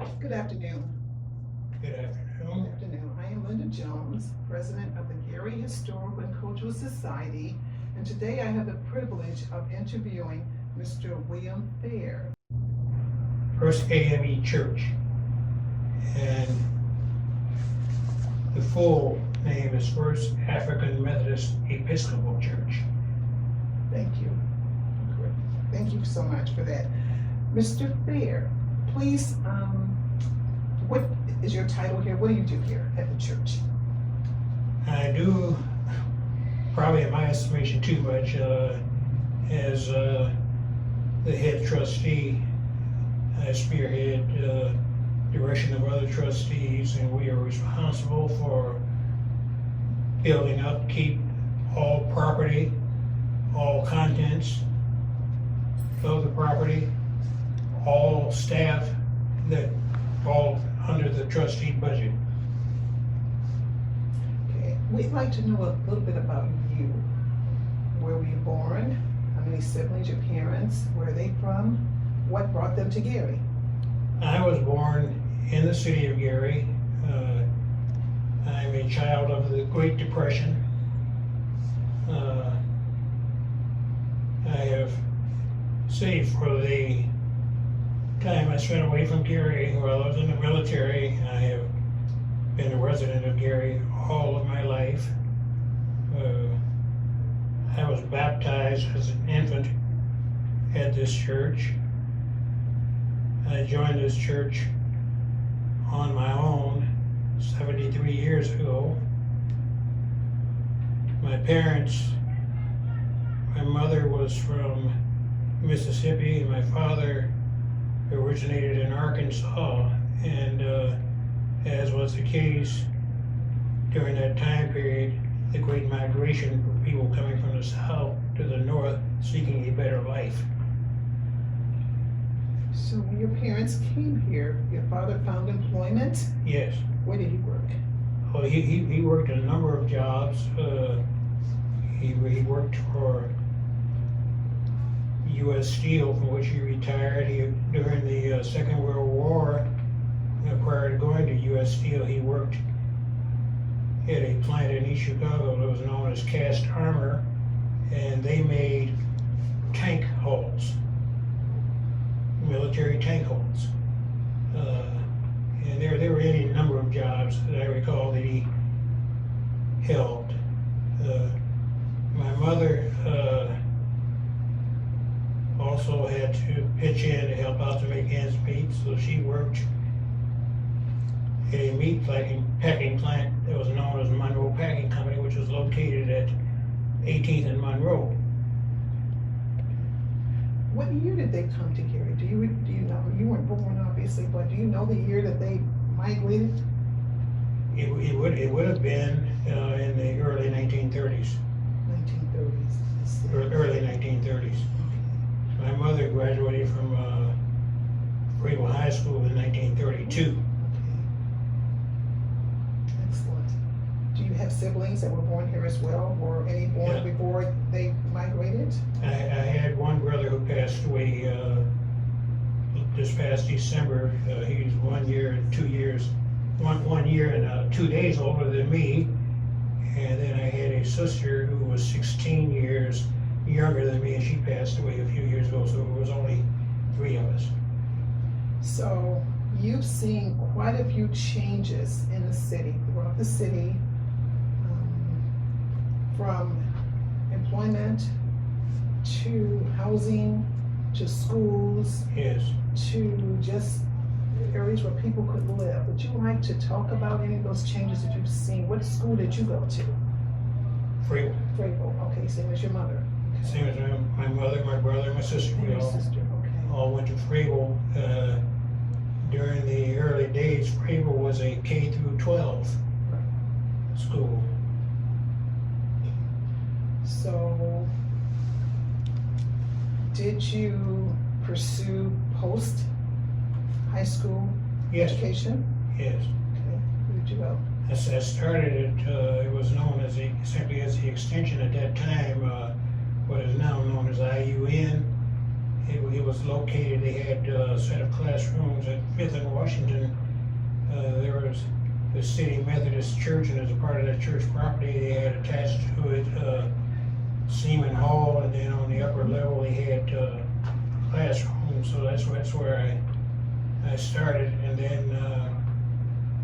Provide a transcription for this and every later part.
Good afternoon. Good afternoon. Good afternoon. I am Linda Jones, President of the Gary Historical and Cultural Society, and today I have the privilege of interviewing Mr. William Fair. First AME Church. And the full name is First African Methodist Episcopal Church. Thank you. Great. Thank you so much for that. Mr. Fair, please, what is your title here? What do you do here at the church? I do, probably in my estimation, too much as the head trustee. I spearhead direction of other trustees, and we are responsible for building up, keep all property, all contents of the property, all staff that fall under the trustee budget. Okay, we'd like to know a little bit about you. Where were you born? How many siblings, your parents? Where are they from? What brought them to Gary? I was born in the city of Gary. I'm a child of the Great Depression. I have saved for the time I spent away from Gary while I was in the military. I have been a resident of Gary all of my life. I was baptized as an infant at this church. I joined this church on my own 73 years ago. My parents, my mother was from Mississippi and my father originated in Arkansas, and as was the case during that time period, the great migration of people coming from the south to the north seeking a better life. So when your parents came here, your father found employment? Yes. Where did he work? Well, he worked a number of jobs. He worked for U.S. Steel, from which he retired. During the Second World War, prior to going to U.S. Steel, he worked at a plant in East Chicago that was known as Cast Armor, and they made tank hulls, military tank hulls. And there were any number of jobs that I recall that he held. My mother also had to pitch in to help out to make ends meet, so she worked at a meat packing plant that was known as Monroe Packing Company, which was located at 18th and Monroe. What year did they come to Gary? Do you know? You weren't born, obviously, but do you know the year that they migrated? It would have been in the early 1930s. 1930s. Early 1930s. My mother graduated from Froebel High School in 1932. Okay. Excellent. Do you have siblings that were born here as well? Were any born before they migrated? I had one brother who passed away this past December. He's 1 year and 2 years, one year and 2 days older than me. And then I had a sister who was 16 years younger than me, and she passed away a few years ago, so it was only 3 of us. So you've seen quite a few changes in the city, throughout the city, from employment to housing to schools. Yes. To just areas where people could live. Would you like to talk about any of those changes that you've seen? What school did you go to? Froebel. Froebel. Okay, same as your mother. Okay. Same as my mother, my brother, and my sister. And We your sister. Okay. all went to Froebel. During the early days, Froebel was a K through 12 school. So, did you pursue post-high school education? Yes. Okay. Where did you go? I started it was known as simply as the extension at that time, what is now known as IUN, It was located, they had a set of classrooms at 5th and Washington. There was the City Methodist Church, and as a part of that church property, they had attached to it Seaman Hall, and then on the upper level they had classrooms. So that's where I started, and then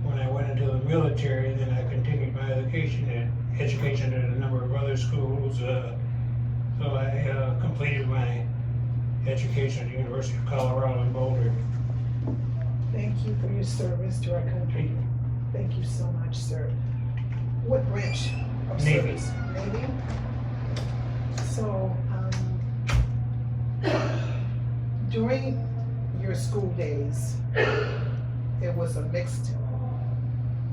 when I went into the military, then I continued my education at a number of other schools. So I completed my education at the University of Colorado in Boulder. Thank you for your service to our country. Thank you so much, sir. What branch of Navy. service? Navy? So, during your school days, it was a mixed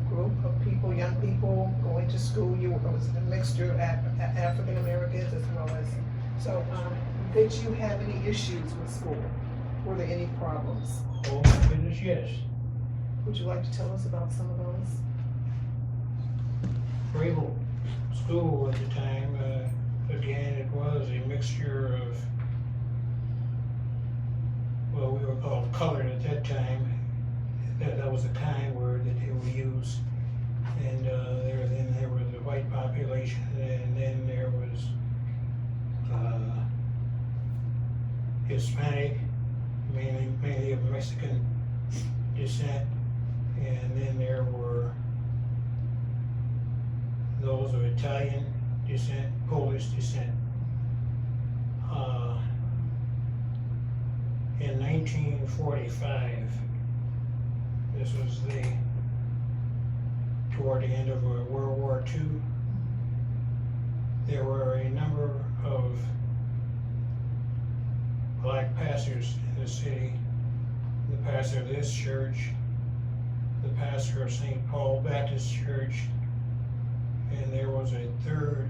group of people, young people going to school. It was a mixture of African Americans as well as, so, did you have any issues with school? Were there any problems? Oh my goodness, yes. Would you like to tell us about some of those? Froebel School at the time, again, it was a mixture of, well, we were called colored at that time. That was the kind word that they would use. And then there was the white population, and then there was Hispanic, mainly of Mexican descent, and then there were those of Italian descent, Polish descent. In 1945, this was toward the end of World War II, there were a number of black pastors in the city. The pastor of this church, the pastor of St. Paul Baptist Church, and there was a third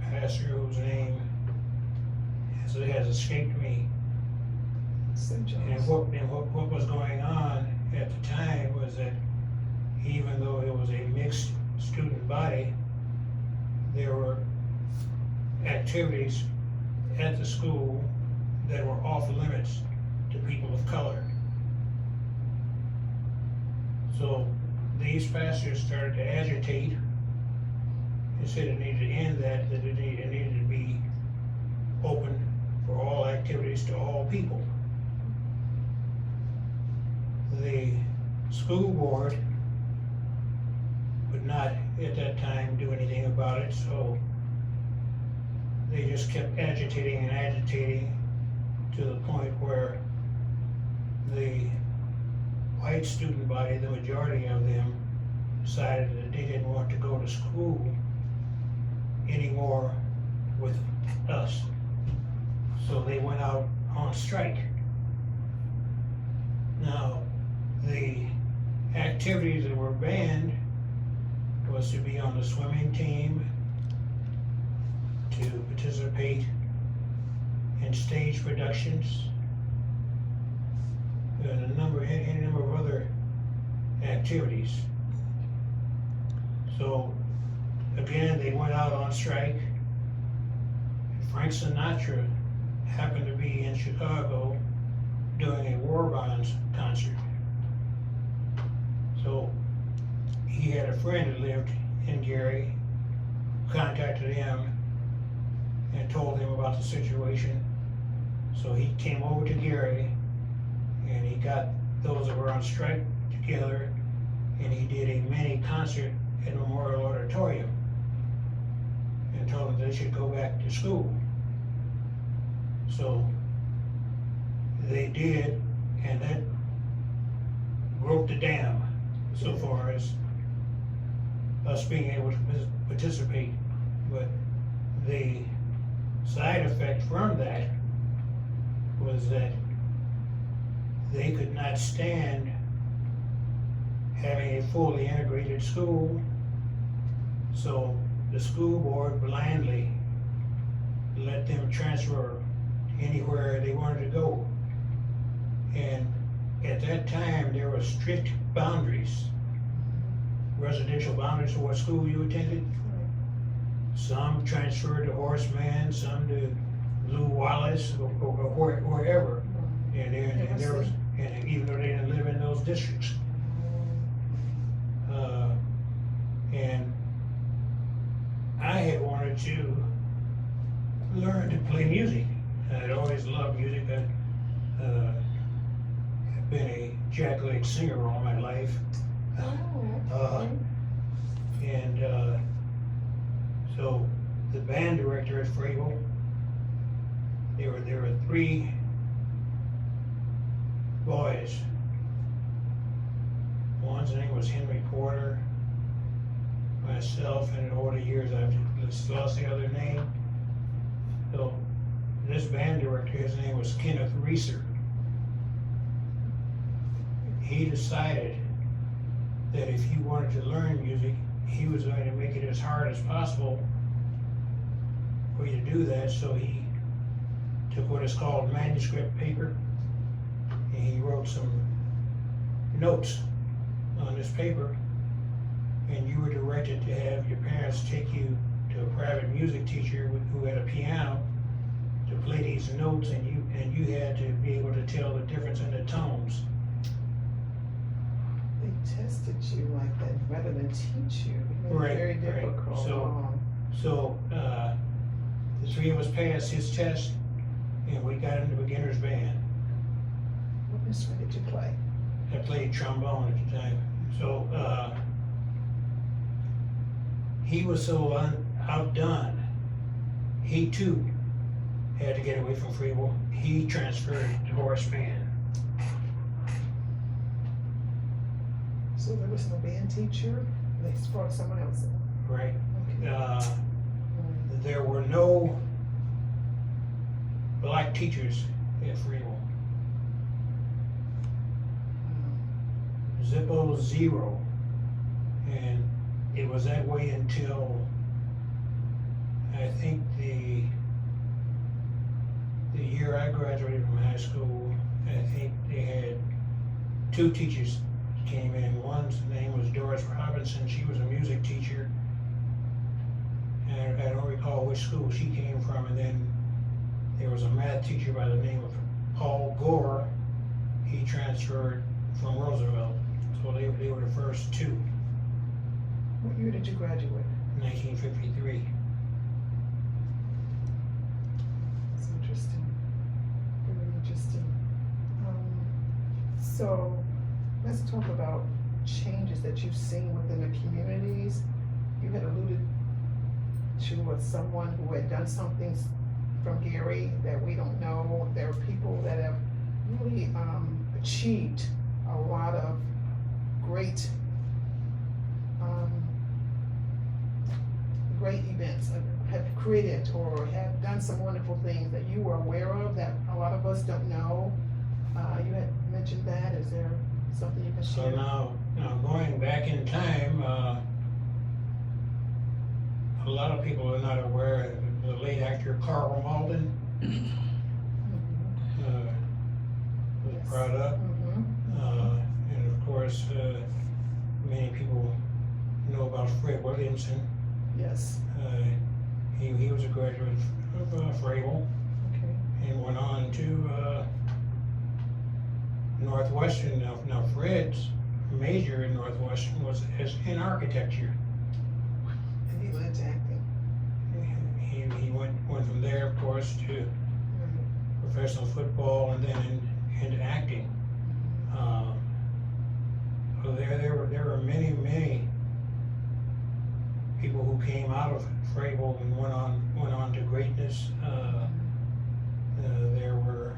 pastor whose name has escaped me. And what was going on at the time was that even though it was a mixed student body, there were activities at the school that were off limits to people of color. So these pastors started to agitate and said it needed to end that it needed to be open for all activities to all people. The school board would not at that time do anything about it, so they just kept agitating and agitating to the point where the white student body, the majority of them, decided that they didn't want to go to school anymore with us. So they went out on strike. Now, the activities that were banned was to be on the swimming team, to participate in stage productions, and any number of other activities. So again, they went out on strike. Frank Sinatra happened to be in Chicago doing a war bonds concert. So he had a friend who lived in Gary, contacted him and told him about the situation. So he came over to Gary and he got those that were on strike together, and he did a mini concert at Memorial Auditorium and told them they should go back to school. So they did, and that broke the dam so far as us being able to participate. But the side effect from that was that they could not stand having a fully integrated school, so the school board blindly let them transfer anywhere they wanted to go. And at that time, there were strict boundaries, residential boundaries for what school you attended. Some transferred to Horseman, some to Blue Wallace or wherever. And there was, and even though they didn't live in those districts. And I had wanted to learn to play music. I'd always loved music. I've been a jackleg singer all my life. And so the band director at Froebel, there were 3 boys. One's name was Henry Porter, myself, and over the years I've just lost the other name. So this band director, his name was Kenneth Reeser. He decided that if you wanted to learn music, he was going to make it as hard as possible for you to do that. So he took what is called manuscript paper, and he wrote some notes on this paper, and you were directed to have your parents take you to a private music teacher who had a piano to play these notes, and you had to be able to tell the difference in the tones. They tested you like that rather than teach you. It was Right, very right. difficult. So the 3 of us passed his test, and we got in the beginner's band. What instrument did you play? I played trombone at the time. So he was so outdone. He too had to get away from Froebel. He transferred to Horace Band. So there was no band teacher? They brought someone else in? Right. Okay. There were no black teachers at Froebel. Zippo 0. And it was that way until I think the year I graduated from high school. I think they had 2 teachers came in. One's name was Doris Robinson. She was a music teacher, and I don't recall which school she came from. And then there was a math teacher by the name of Paul Gore. He transferred from Roosevelt. So they were the first 2. What year did you graduate? 1953. That's interesting. Very interesting. So let's talk about changes that you've seen within the communities. You had alluded to someone who had done something from Gary that we don't know. There are people that have really achieved a lot of great events, have created or have done some wonderful things that you were aware of that a lot of us don't know. You had mentioned that. Is there something you can So share? now going back in time, a lot of people are not aware of the late actor Carl Malden was Yes. brought up. And of course, many people know about Fred Williamson. Yes. He was a graduate of Froebel Okay. and went on to Northwestern. Now Fred's major in Northwestern was in architecture. And he went into acting. He went from there, of course, to professional football and then into acting. So there were many people who came out of Froebel and went on to greatness. There were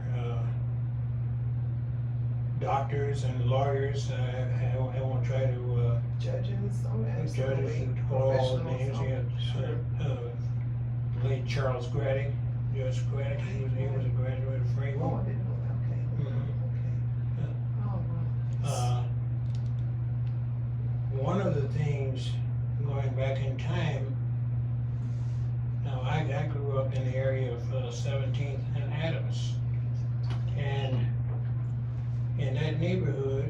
doctors and lawyers. I won't try to Judges. Oh, absolutely. judges and all the names. Professionals. He had late Charles Graddick, Judge Graddick. He was a graduate of Oh, Froebel. I didn't know that. Okay. Mhm. Okay. Oh, wow. One of the things going back in time, now I grew up in the area of 17th and Adams, and in that neighborhood,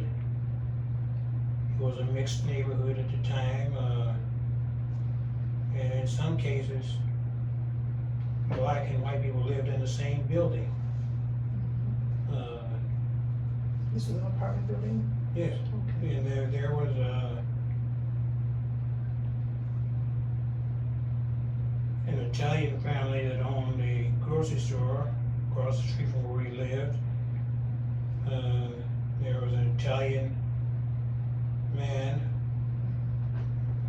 it was a mixed neighborhood at the time, and in some cases, black and white people lived in the same building. This was an apartment building? Yes, Okay. and there was an Italian family that owned a grocery store across the street from where we lived. There was an Italian man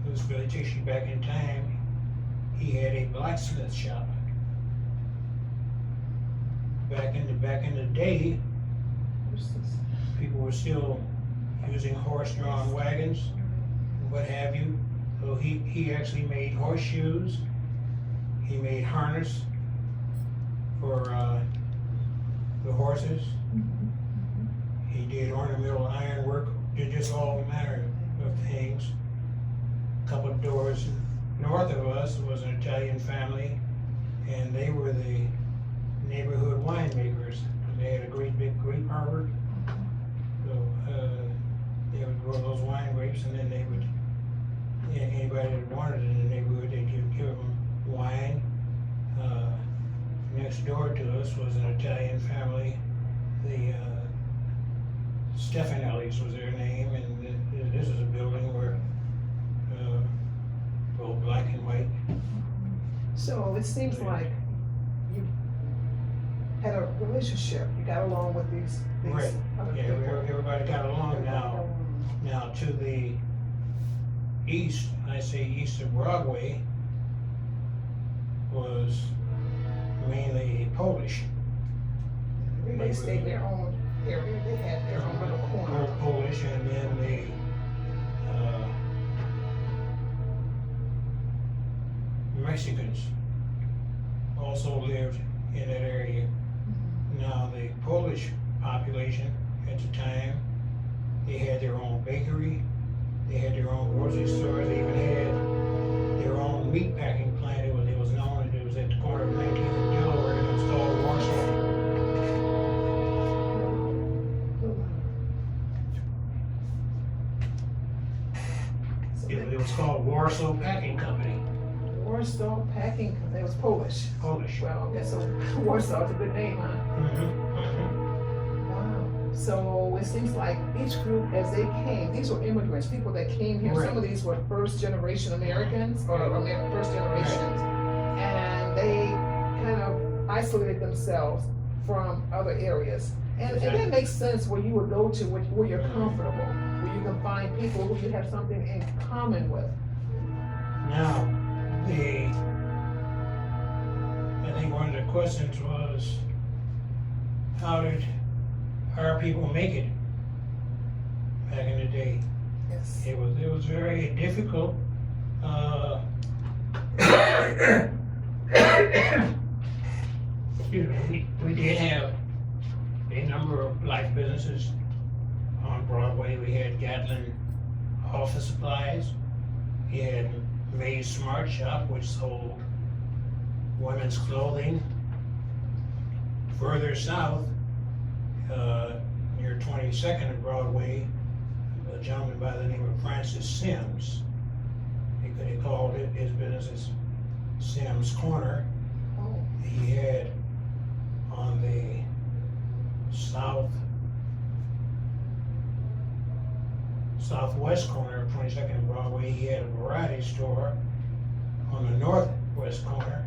who's really takes you back in time. He had a blacksmith shop. Back in the day, Where's this? people were still using horse-drawn wagons and what have you. So he actually made horseshoes. He made harness for the horses. He did ornamental ironwork, did just all manner of things. A couple of doors north of us was an Italian family, and they were the neighborhood winemakers. They had a great big grape harbor. So they would grow those wine grapes, and then they would, anybody that wanted it in the neighborhood, they'd give them wine. Next door to us was an Italian family. The Stefanellis was their name, and this is a building where both black and white. So it seems like you had a relationship, you got along with these Right. other Yeah, people. everybody got along now. Now to the east, I say east of Broadway, was mainly Polish. They stayed in their own area, they had their own little corner. Polish, and then the Mexicans also lived in that area. Now the Polish population at the time, they had their own bakery, they had their own grocery store, they even had their own meat packing plant. It was known, it was at the corner of 19th and Delaware, and it was called Warsaw. It was called Warsaw Packing Company. Warsaw Packing Company, it was Polish. Polish. Well, I guess so. Warsaw's a good name, huh? Wow. So it seems like each group, as they came, these were immigrants, people that came here. Right. Some of these were first generation Americans, or first generations. And they kind of isolated themselves from other areas. And that makes sense where you would go to where you're comfortable, where you can find people who you have something in common with. Now, I think one of the questions was, how did our people make it back in the day? Yes. It was very difficult. We did have a number of black businesses on Broadway. We had Gatlin Office Supplies. We had May's Smart Shop, which sold women's clothing. Further south, near 22nd and Broadway, a gentleman by the name of Francis Sims. He called his business Sims Corner. Oh. He had on the southwest corner of 22nd and Broadway, he had a variety store. On the northwest corner,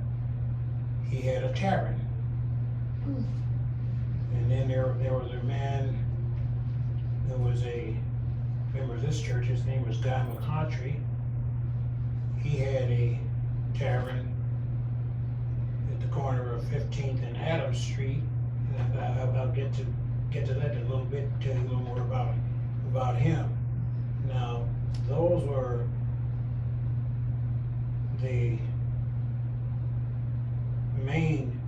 he had a tavern. And then there was a man who was a member of this church. His name was Guy McContry. He had a tavern at the corner of 15th and Adams Street. And I'll get to that in a little bit, tell you a little more about him. Now, those were the main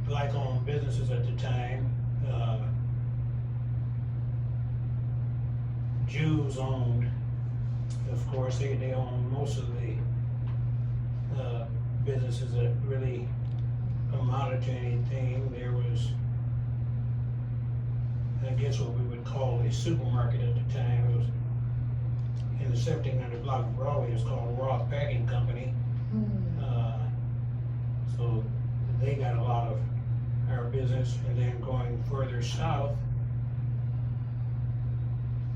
black-owned businesses at the time. Jews owned, of course, they owned most of the businesses that really amounted to anything. There was, I guess, what we would call a supermarket at the time. It was in the 1700 block of Broadway. It was called Roth Packing Company. So they got a lot of our business. And then going further south,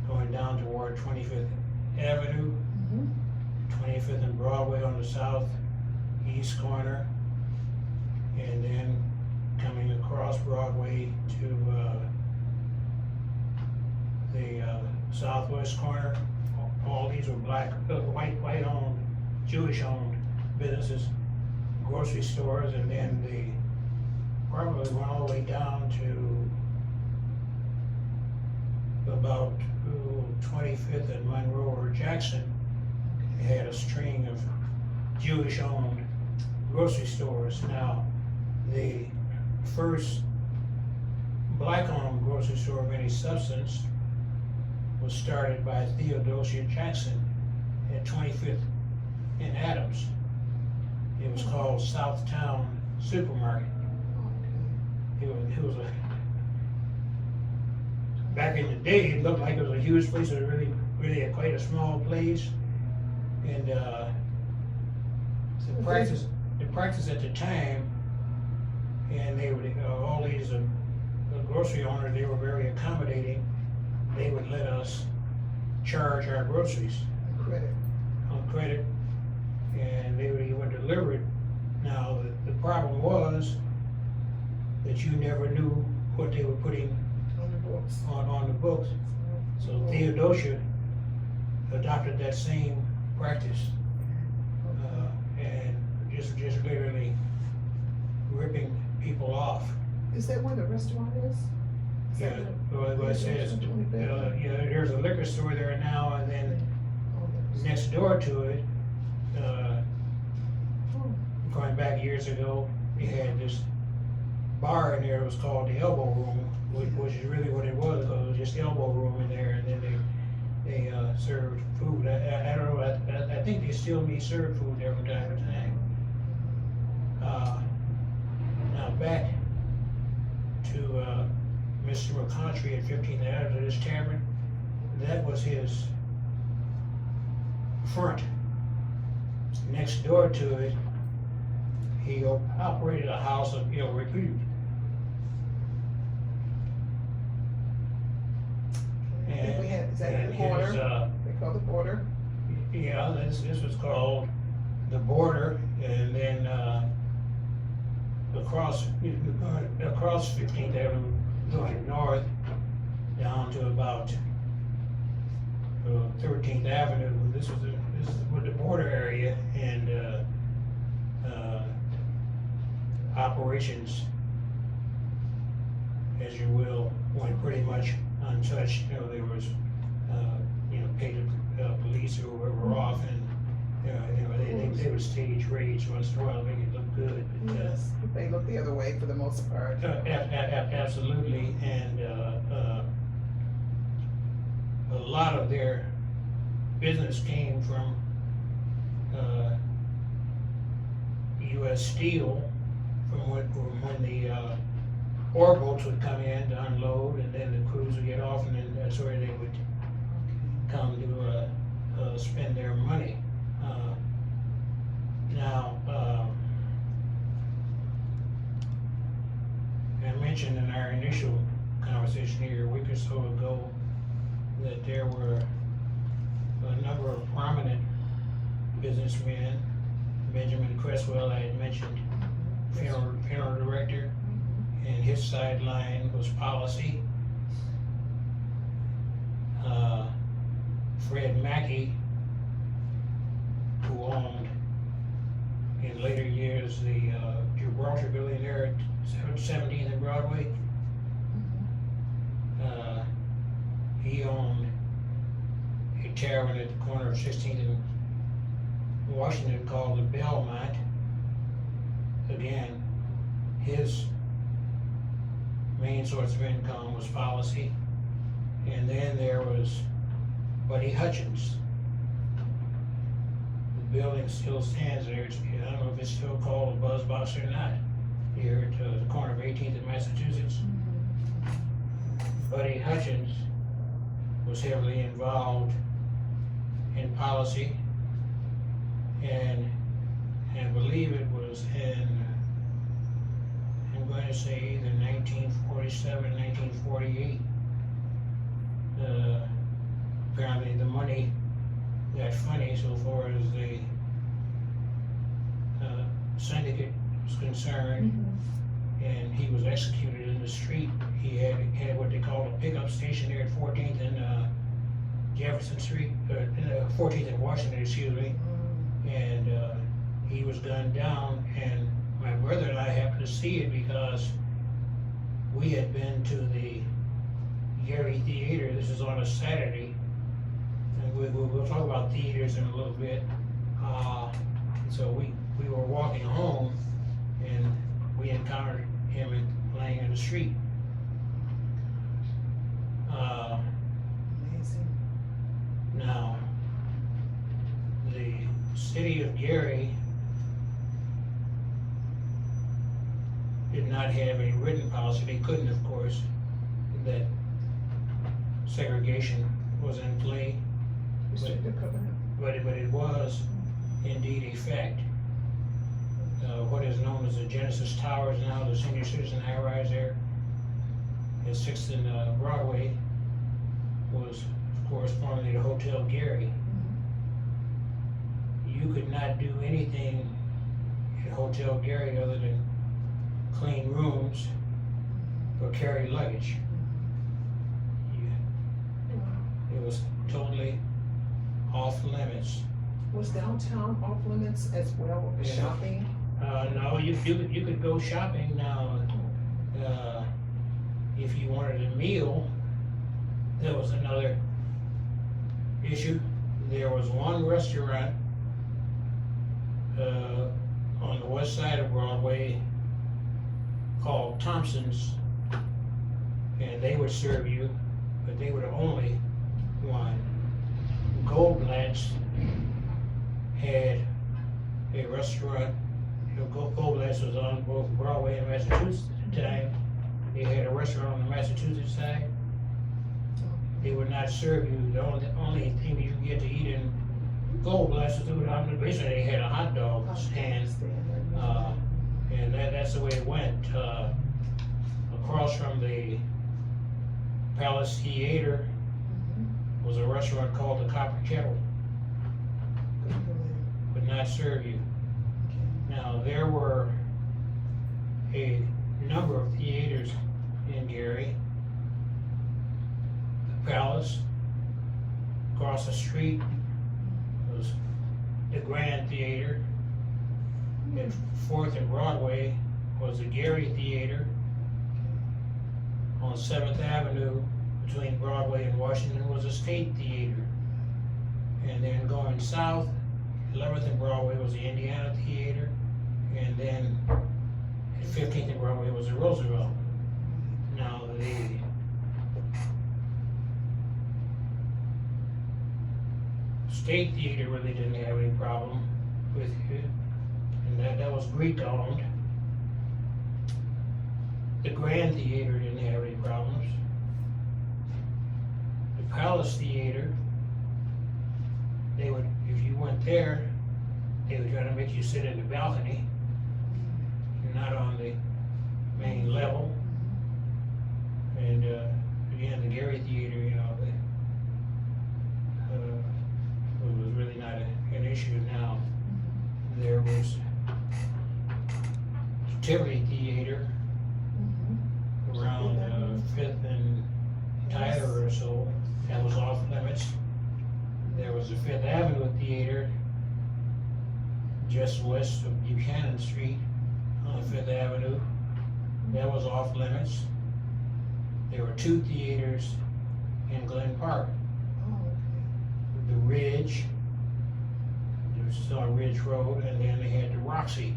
going down toward 25th Avenue, 25th and Broadway on the southeast corner, and then coming across Broadway to the southwest corner. All these were white-owned, Jewish-owned businesses, grocery stores, and then they probably went all the way down to about 25th and Monroe or Jackson. They had a string of Jewish-owned grocery stores. Now, the first black-owned grocery store of any substance was started by Theodosia Jackson at 25th and Adams. It was called Southtown Supermarket. It was a, back in the day, it looked like it was a huge place. It was really quite a small place. And the practice at the time, and they would, all these grocery owners, they were very accommodating. They would let us charge our groceries on credit, and they would deliver it. Now, the problem was that you never knew what they were putting on the books. So Theodosia adopted that same practice, and just literally ripping people off. Is that where the restaurant is? Yeah, well, it says, there's a liquor store there now, and then next door to it, going back years ago, they had this bar in there. It was called the Elbow Room, which is really what it was, because it was just elbow room in there, and then they served food. I don't know, I think they still may serve food there from time to time. Now back to Mr. McContry at 15th Avenue, this tavern, that was his front. Next door to it, he operated a house of ill repute. And we had, is that the border? They call the border? Yeah, this was called the border, and then across 15th Avenue, going north, down to about 13th Avenue. This was the border area, and operations, as you will, went pretty much untouched. There was, paid police who were off, and they would stage raids once in a while to make it look good. But, yes, they look the other way for the most part. Absolutely, and a lot of their business came from U.S. Steel, from when the ore boats would come in to unload, and then the crews would get off, and then that's where they would come to spend their money. Now, I mentioned in our initial conversation here a week or so ago that there were a number of prominent businessmen. Benjamin Cresswell, I had mentioned, funeral director, and his sideline was policy. Fred Mackey, who owned in later years the Gibraltar building there at 17th and Broadway. He owned a tavern at the corner of 16th and Washington called the Belmont. Again, his main source of income was policy. And then there was Buddy Hutchins. The building still stands there. I don't know if it's still called a Buzz Box or not, here at the corner of 18th and Massachusetts. Buddy Hutchins was heavily involved in policy, and I believe it was in I'm going to say either 1947, 1948. Apparently the money got funny so far as the syndicate was concerned, and he was executed in the street. He had what they called a pickup station there at 14th and Jefferson Street, 14th and Washington, excuse me, and he was gunned down, and my brother and I happened to see it because we had been to the Gary Theater. This is on a Saturday, and we'll talk about theaters in a little bit. So we were walking home, and we encountered him laying in the street. Amazing. Now, the city of Gary did not have a written policy. They couldn't, of course, that segregation was in play, Restricted covenant. but it was indeed a fact. What is known as the Genesis Towers now, the senior citizen high-rise there at 6th and Broadway, was, of course, formerly the Hotel Gary. You could not do anything at Hotel Gary other than clean rooms or carry luggage. It was totally off limits. Was downtown off limits as well with the Yeah. shopping? No, you could go shopping now. If you wanted a meal, that was another issue. There was one restaurant on the west side of Broadway called Thompson's, and they would serve you, but they were the only one. Goldblatt's had a restaurant. Goldblatt's was on both Broadway and Massachusetts at the time. They had a restaurant on the Massachusetts side. They would not serve you. The only thing you could get to eat in Goldblatt's was through the basement. They had a hot dog stand, and that's the way it went. Across from the Palace Theater was a restaurant called the Copper Kettle. Would not serve you. Now, there were a number of theaters in Gary. The Palace, across the street was the Grand Theater. At 4th and Broadway was the Gary Theater. On 7th Avenue, between Broadway and Washington, was the State Theater. And then going south, 11th and Broadway was the Indiana Theater. And then at 15th and Broadway was the Roosevelt. Now, the State Theater really didn't have any problem with it, and that was Greek-owned. The Grand Theater didn't have any problems. The Palace Theater, they would, if you went there, they would try to make you sit in the balcony, not on the main level. And again, the Gary Theater, you know, it was really not an issue. Now, there was the Tivoli Theater around 5th and Tyler or so. That was off limits. There was the 5th Avenue Theater just west of Buchanan Street on 5th Avenue. That was off limits. There were 2 theaters in Glen Park. The Ridge, it was still on Ridge Road, and then they had the Roxy,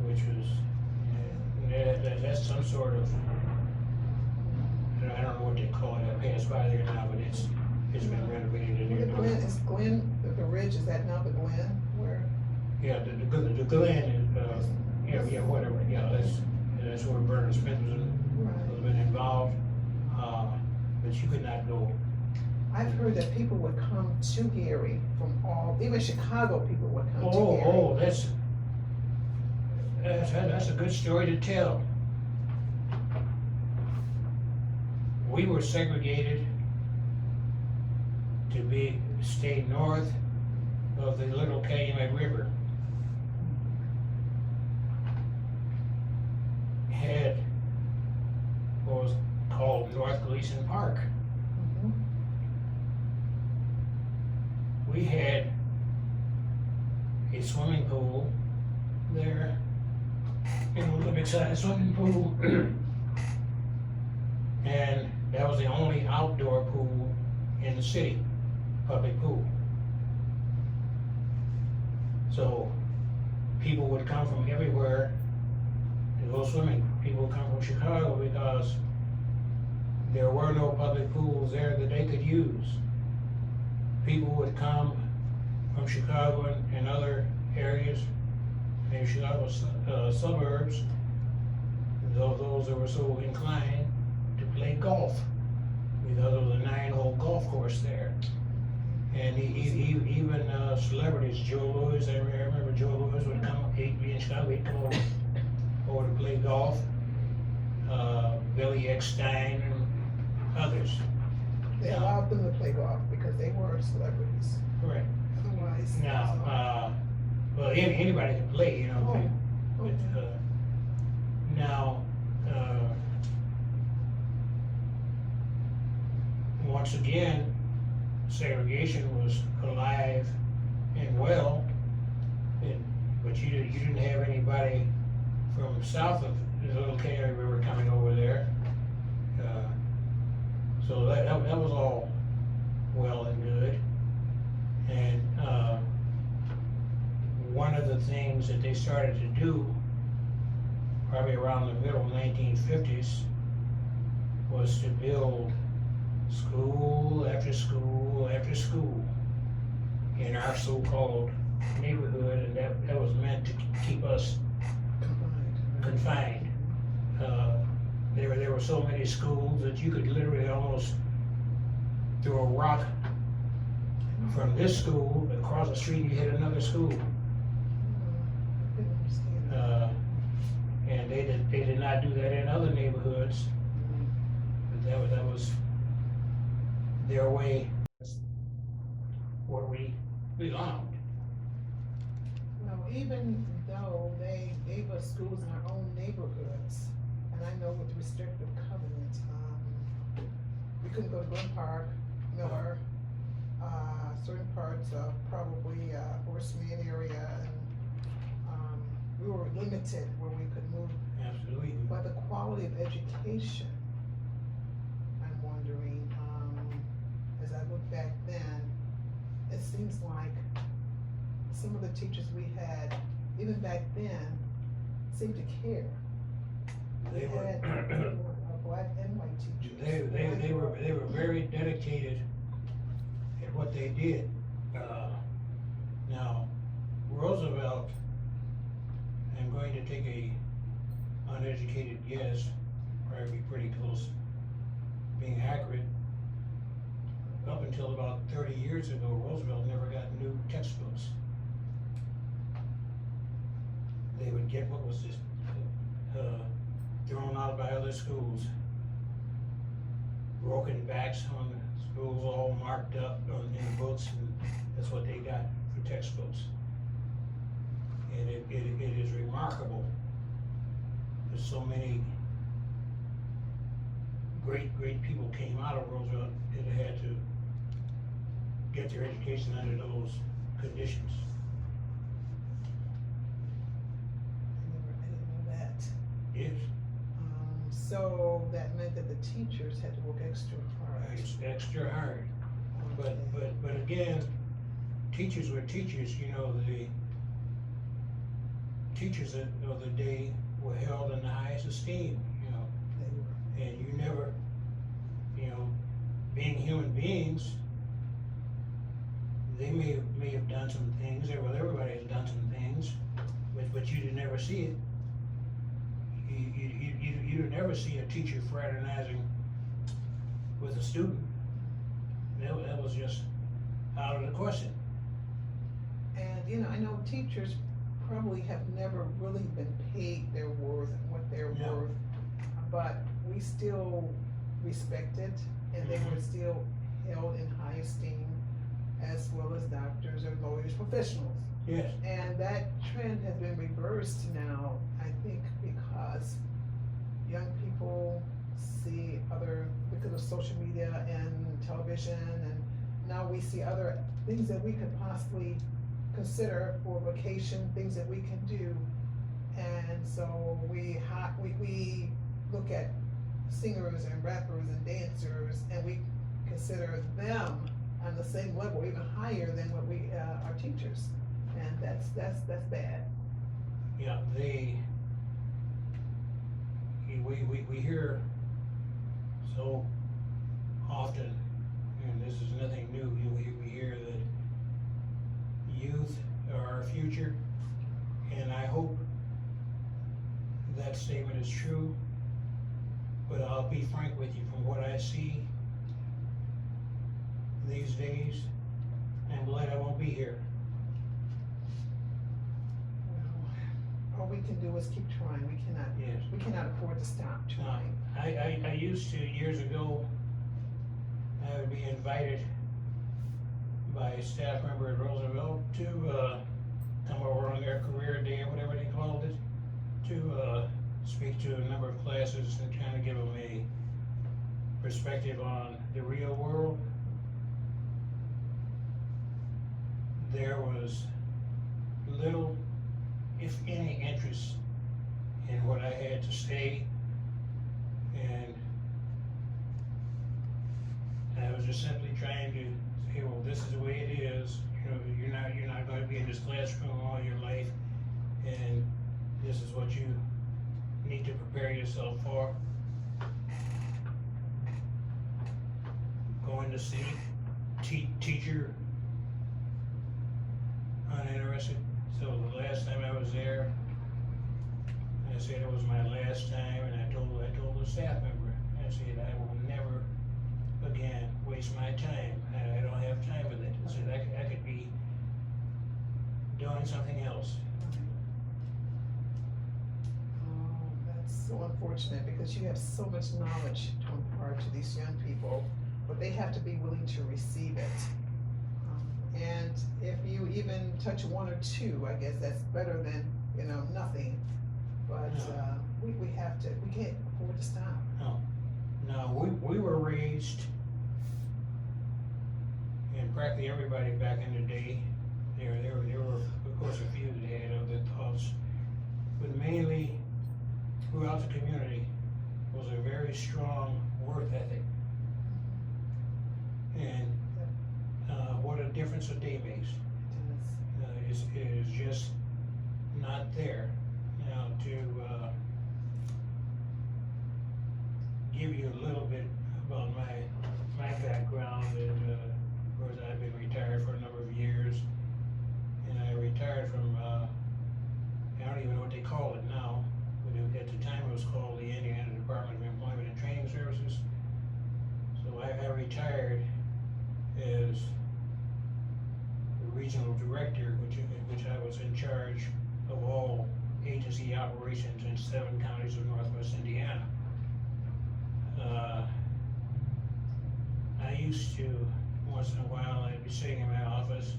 which was, that's some sort of, I don't know what they call it, I passed by there now, but it's been renovated in there. Is Glen, the Ridge, is that now the Glen, where? Yeah, the Glen is, yeah, whatever, yeah, that's where Bernard Smith was been involved, but you could not go. I've heard that people would come to Gary from even Chicago people would come to Gary. Oh, that's That's a good story to tell. We were segregated to stay north of the Little Calumet River. Had what was called North Gleason Park. Mhm. We had a swimming pool there, an Olympic-sized swimming pool, and that was the only outdoor pool in the city, public pool. So people would come from everywhere to go swimming. People would come from Chicago because there were no public pools there that they could use. People would come from Chicago and other areas, maybe Chicago suburbs, those that were so inclined to play golf, because of the 9-hole golf course there. And even celebrities, Joe Louis, I remember Joe Louis would come, he'd be in Chicago, he'd come over to play golf. Billy Eckstein and others. They allowed them to play golf because they were celebrities. Correct. Otherwise. Now, well, anybody can play, you know. Oh, But, now, once again, segregation was alive and well, but you didn't have anybody from south of the Little Calumet River coming over there. So that was all well and good. And one of the things that they started to do, probably around the middle 1950s, was to build school after school after school in our so-called neighborhood, and that was meant to keep us confined. There were so many schools that you could literally almost throw a rock from this school across the street and you hit another school. And they did not do that in other neighborhoods. But that was their way where we belonged. No, even though they gave us schools in our own neighborhoods, and I know with restrictive covenants, we couldn't go to Glen Park, Miller, certain parts of probably Horseman area, and we were limited where we could move. Absolutely. But the quality of education, I'm wondering, as I look back then, it seems like some of the teachers we had, even back then, seemed to care. They were Black and white teachers. They were very dedicated at what they did. Now, Roosevelt, I'm going to take a uneducated guess, probably be pretty close being accurate. Up until about 30 years ago, Roosevelt never got new textbooks. They would get what was just thrown out by other schools. Broken backs on the schools, all marked up in the books, and that's what they got for textbooks. And it is remarkable that so many great people came out of Roosevelt that had to get their education under those conditions. I didn't know that. Yes, So that meant that the teachers had to work extra hard. it's extra hard. But again, teachers were teachers, you know, the teachers of the day were held in the highest esteem, you know. And you never, you know, being human beings, they may have done some things, well, everybody has done some things, but you did never see it. You would never see a teacher fraternizing with a student. That was just out of the question. And, you know, I know teachers probably have never really been paid their worth and what they're No. worth, but we still respected, and they were still held in high esteem, as well as doctors or lawyers, professionals. Yes. And that trend has been reversed now, I think, because young people see other, because of social media and television, and now we see other things that we could possibly consider for vacation, things that we can do. And so we look at singers and rappers and dancers, and we consider them on the same level, even higher than what we our teachers, and that's bad. Yeah, we hear so often, and this is nothing new, we hear that youth are our future, and I hope that statement is true, but I'll be frank with you, from what I see these days, I'm glad I won't be here. All we can do is keep trying. Yes. We cannot afford to stop trying. I used to, years ago, I would be invited by a staff member at Roosevelt to come over on their career day or whatever they called it, to speak to a number of classes and kind of give them a perspective on the real world. There was little, if any, interest in what I had to say, and I was just simply trying to say, well, this is the way it is. You know, you're not going to be in this classroom all your life, and this is what you need to prepare yourself for. Going to see teacher uninterested. So the last time I was there, I said it was my last time, and I told the staff member, I said, I will never again waste my time. I don't have time for that. I said I could be doing something else. Oh, that's so unfortunate, because you have so much knowledge to impart to these young people, but they have to be willing to receive it. And if you even touch one or two, I guess that's better than, nothing. But we can't afford to stop. No, we were raised, and practically everybody back in the day, there were of course a few that had other thoughts, but mainly throughout the community was a very strong work ethic. And what a difference a day makes. Is just not there. Now, to give you a little bit about my background, and of course I've been retired for a number of years, and I retired from I don't even know what they call it now, but at the time it was called the Indiana Department of Employment and Training Services. So I retired as regional director, which I was in charge of all agency operations in 7 counties of Northwest Indiana. I used to, once in a while, I'd be sitting in my office,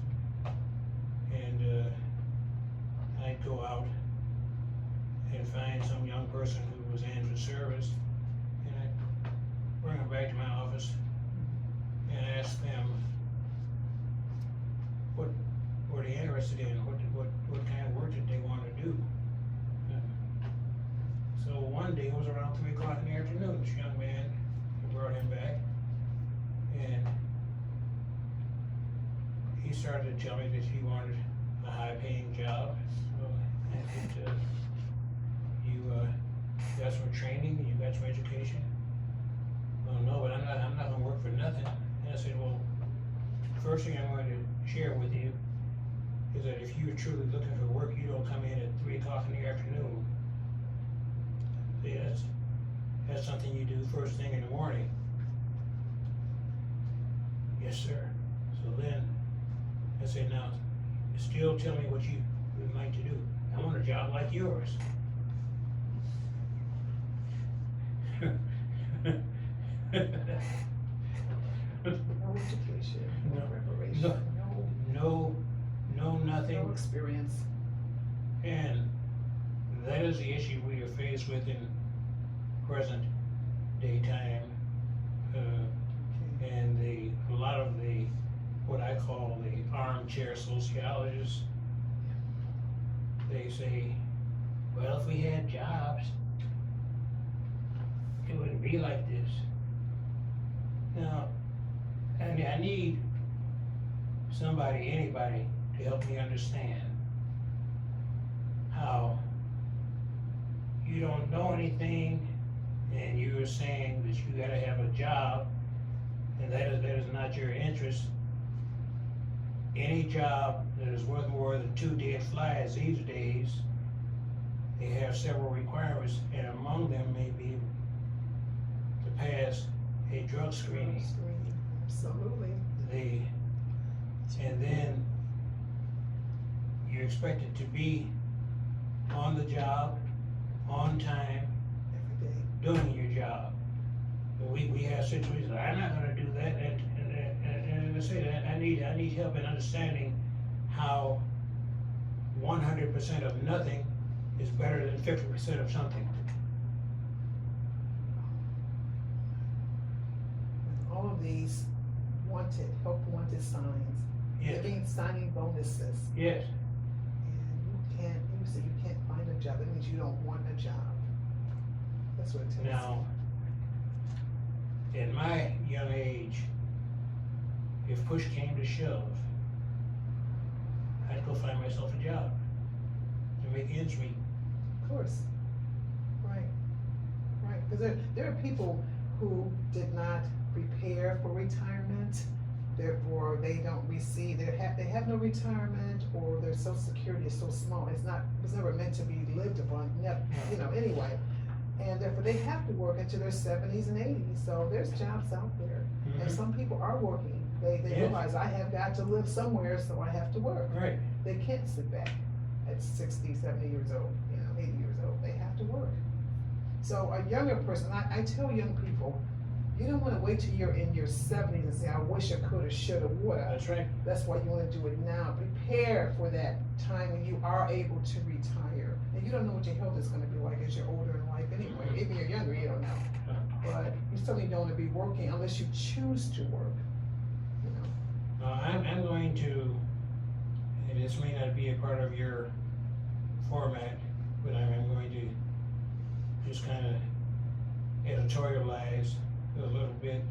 and I'd go out and find some young person who was in for service, and I'd bring them back to my office and ask them what were they interested in, what kind of work did they want to do. So one day, it was around 3 o'clock in the afternoon, this young man, I brought him back, and he started to tell me that he wanted a high-paying job. So I said, you got some training, you got some education? Well, no, but I'm not gonna work for nothing. And I said, well, first thing I'm going to share with you is that if you're truly looking for work, you don't come in at 3 o'clock in the afternoon. See, that's something you do first thing in the morning. Yes, sir. So then I said, now, still tell me what you would like to do. I want a job like yours. No education, no No, preparation, no, nothing. no experience. And that is the issue we are faced with in present day time. And a lot of the, what I call the armchair sociologists, they say, well, if we had jobs, it wouldn't be like this. Now, I need somebody, anybody, to help me understand how you don't know anything and you're saying that you gotta have a job and that is not your interest. Any job that is worth more than 2 dead flies these days, they have several requirements, and among them may be to pass a drug screening. Absolutely. And then you're expected to be on the job, on time, Every day. doing your job. We have situations, I'm not gonna do that, and I say that, I need help in understanding how 100% of nothing is better than 50% of something. With all of these help wanted signs, Yes, giving, signing bonuses, yes, and you say you can't find a job, that means you don't want a job. That's what it tells now, in my young age, if push came to shove, I'd go find myself a job to make ends meet. Of course. Right. Because there are people who did not prepare for retirement, therefore they don't receive, they have no retirement, or their social security is so small, it was never meant to be lived upon, anyway. And therefore they have to work into their 70s and 80s, so there's jobs out there. And some people are working, they Yes. realize I have got to live somewhere, so I have to work. Right, They can't sit back at 60, 70 years old, 80 years old, they have to work. So a younger person, I tell young people, you don't wanna wait till you're in your 70s and say, I wish I coulda, shoulda, woulda. that's right. That's why you wanna do it now, prepare for that time when you are able to retire. And you don't know what your health is gonna be like as you're older in life anyway, if you're younger, you don't know. But you certainly don't wanna be working unless you choose to work, I'm going to, and this may not be a part of your format, but I'm going to just kind of editorialize a little bit,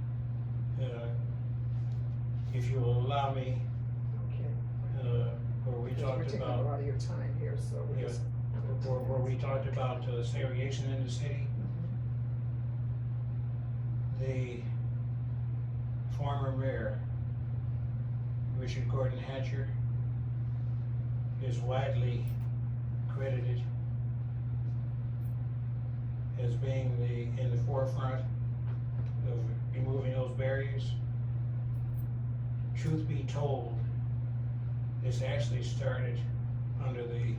if you will allow me, Okay. where we Because talked we're taking a about, lot of your time here, so we're Yeah. just. where we talked about segregation in the city. The former mayor, Richard Gordon Hatcher, is widely credited as being in the forefront of removing those barriers. Truth be told, this actually started under the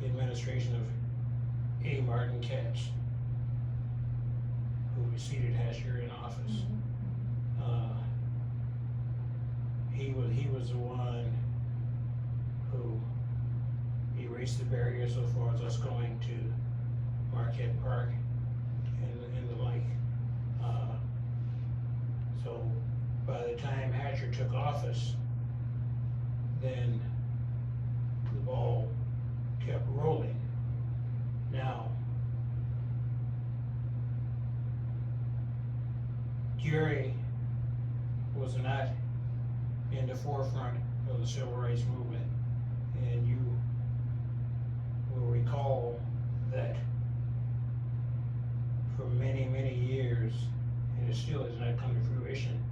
administration of A. Martin Katz, who preceded Hatcher in office. He was the one who erased the barrier so far as us going to Marquette Park and the like. So by the time Hatcher took office, then the ball kept rolling. Now, Gary was not in the forefront of the civil rights movement, and you will recall that for many, many years, and it still has not come to fruition,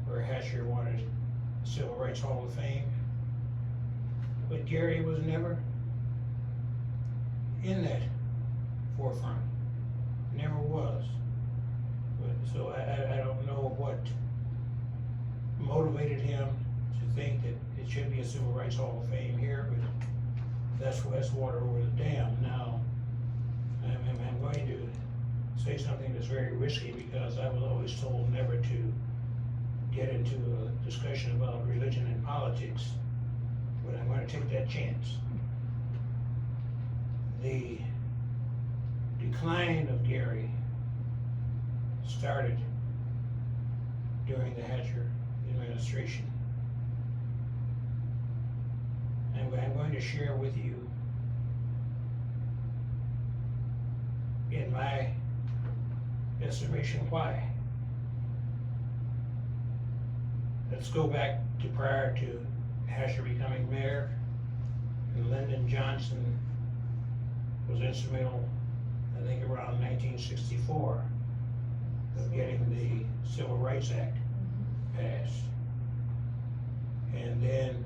where Hatcher wanted the Civil Rights Hall of Fame, but Gary was never in that forefront, never was. But, so I don't know what motivated him to think that it should be a Civil Rights Hall of Fame here, that's water over the dam. Now, I'm going to say something that's very risky because I was always told never to get into a discussion about religion and politics, but I'm going to take that chance. The decline of Gary started during the Hatcher administration. And I'm going to share with you, in my estimation, why. Let's go back to prior to Hatcher becoming mayor, and Lyndon Johnson was instrumental, I think around 1964, of getting the Civil Rights Act passed. And then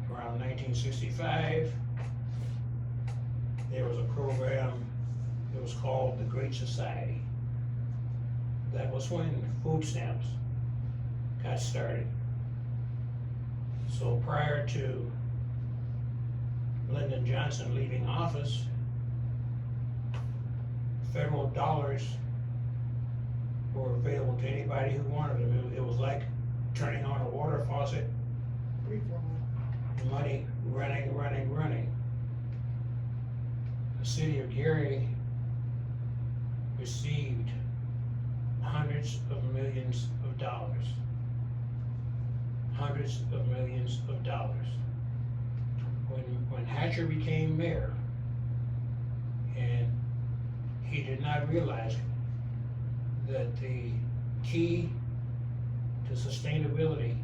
around 1965, there was a program that was called the Great Society. That was when food stamps got started. So prior to Lyndon Johnson leaving office, federal dollars were available to anybody who wanted them. It was like turning on a water faucet, money running. The city of Gary received hundreds of millions of dollars. Hundreds of millions of dollars. When Hatcher became mayor, and he did not realize that the key to sustainability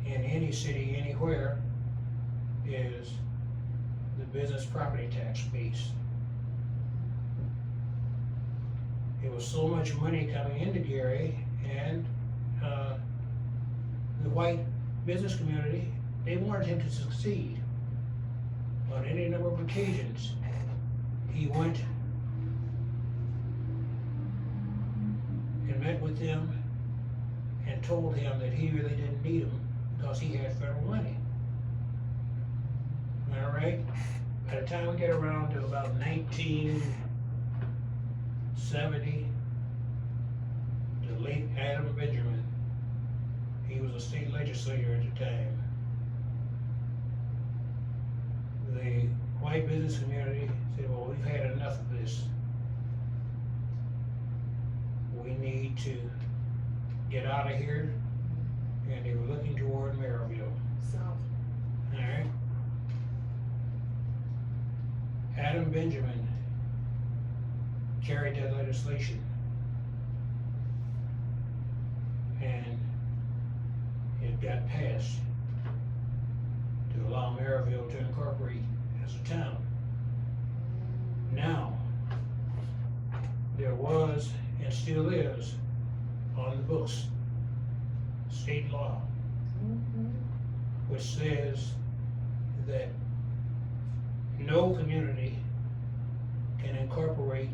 in any city, anywhere, is the business property tax base. It was so much money coming into Gary, and the white business community, they wanted him to succeed. On any number of occasions, he went and met with them and told him that he really didn't need them because he had federal money. All right? By the time we get around to about 1970, the late Adam Benjamin, he was a state legislator at the time. The white business community said, well, we've had enough of this. We need to get out of here. And they were looking toward Maryville. South. All right. Adam Benjamin carried that legislation, and it got passed to allow Maryville to incorporate as a town. Now, there was and still is on the books state law, which says that no community can incorporate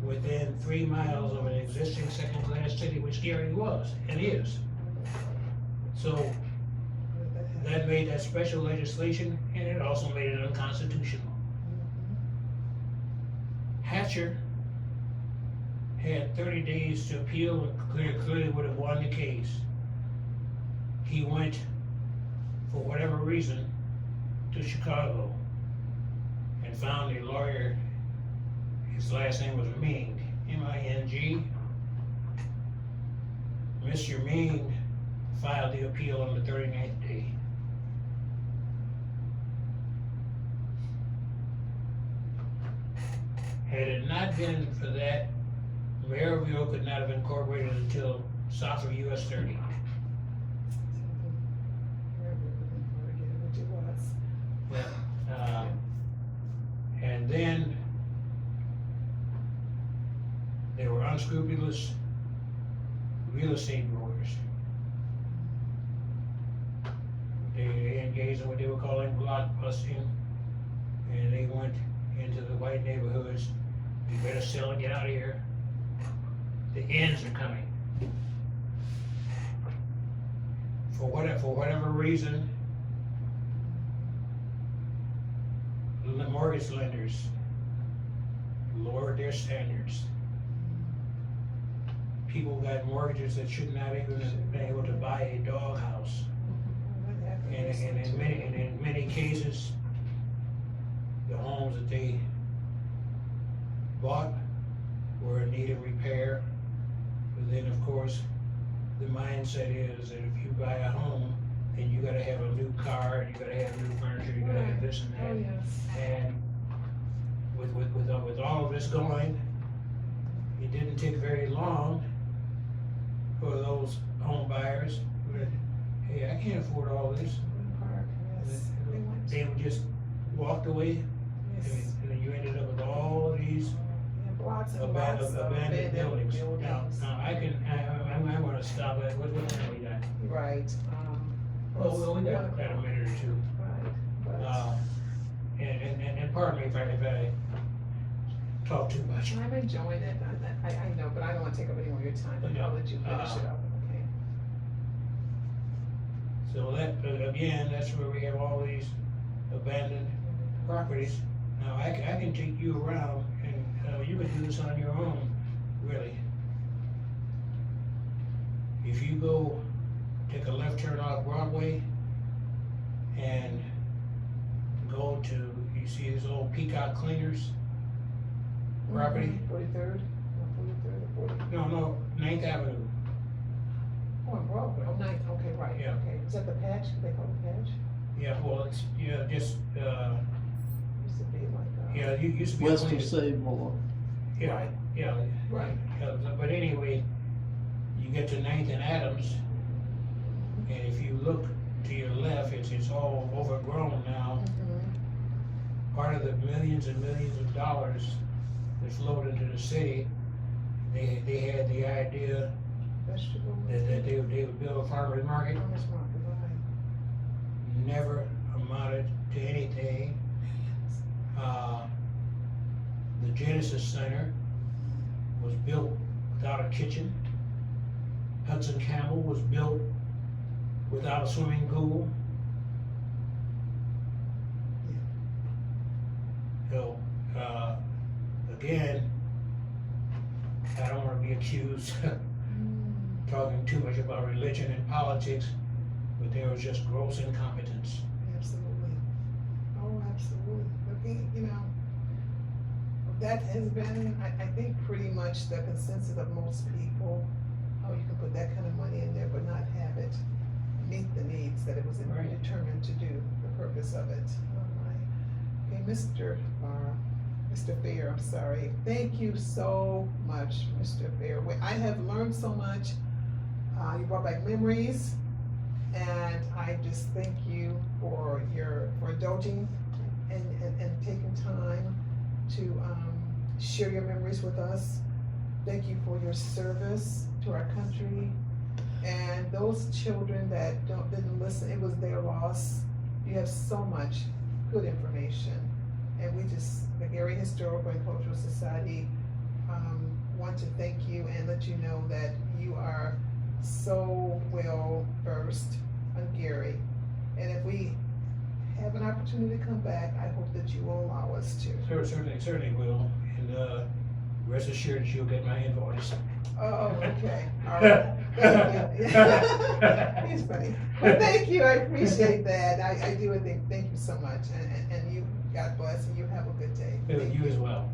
within 3 miles of an existing second-class city, which Gary was and is. So that made that special legislation, and it also made it unconstitutional. Hatcher had 30 days to appeal and clearly would have won the case. He went, for whatever reason, to Chicago and found a lawyer. His last name was Ming, M-I-N-G. Mr. Ming filed the appeal on the 39th day. Had it not been for that, Maryville could not have incorporated until south of US 30. And then there were unscrupulous real estate brokers. They engaged in what they were calling block busting, and they went into the white neighborhoods. You better sell and get out of here. The ends are coming. For whatever reason, mortgage lenders lowered their standards. People got mortgages that should not even have been able to buy a doghouse. And in many cases, the homes that they bought were in need of repair. But then, of course, the mindset is that if you buy a home, then you gotta have a new car, and you gotta have new furniture, you gotta have this and that. Oh, yes. And with all of this going, it didn't take very long for those home buyers who, hey, I can't afford all this. Park, yes. They would just walked away, Yes. and then you ended up with all of these Yeah, lots and abandoned, lots of abandoned buildings. buildings. Now I'm gonna stop at, what time we got? Right, Well, we got a minute or two. Right, but And pardon me if I talk too much. I'm enjoying it, I know, but I don't wanna take up any more of your time, but I'll let you finish it up, okay? So that, again, that's where we have all these abandoned properties. Now, I can take you around, and you can do this on your own, really. If you go, take a left turn off Broadway, and go to, you see this old Peacock Cleaners property? 43rd, 43rd or 40th? No, 9th Avenue. Oh, in Broadway, oh, 9th, okay, right, Yeah. okay, is that the patch, they call it patch? Yeah, well, it's, just, Used to be like, yeah, you used to be. a West of cleaner. Seymour. Yeah, Right. yeah. Right. Yeah, but anyway, you get to 9th and Adams, and if you look to your left, it's all overgrown now. Part of the millions and millions of dollars that flowed into the city, they had the idea vegetable. that they would build a farmer's market. Farmer's market, right. Never amounted to anything. The Genesis Center was built without a kitchen. Hudson Campbell was built without a swimming pool. So, again, I don't wanna be accused talking too much about religion and politics, but there was just gross incompetence. Absolutely. Oh, absolutely. But, you know, that has been, I think, pretty much the consensus of most people. How you can put that kind of money in there but not have it meet the needs that it was Right. determined to do, the purpose of it. All right. Okay, Mr. Fair, I'm sorry. Thank you so much, Mr. Fair. I have learned so much. You brought back memories. And I just thank you for indulging and taking time to share your memories with us. Thank you for your service to our country. And those children that didn't listen, it was their loss. You have so much good information. And we just, the Gary Historical and Cultural Society, want to thank you and let you know that you are so well versed on Gary. And if we have an opportunity to come back, I hope that you will allow us to. Certainly will, and rest assured that you'll get my invoice. Oh, okay, all right, thank you. He's funny, but thank you, I appreciate that, I do, and thank you so much, and you, God bless, and you have a good day. Thank You as well.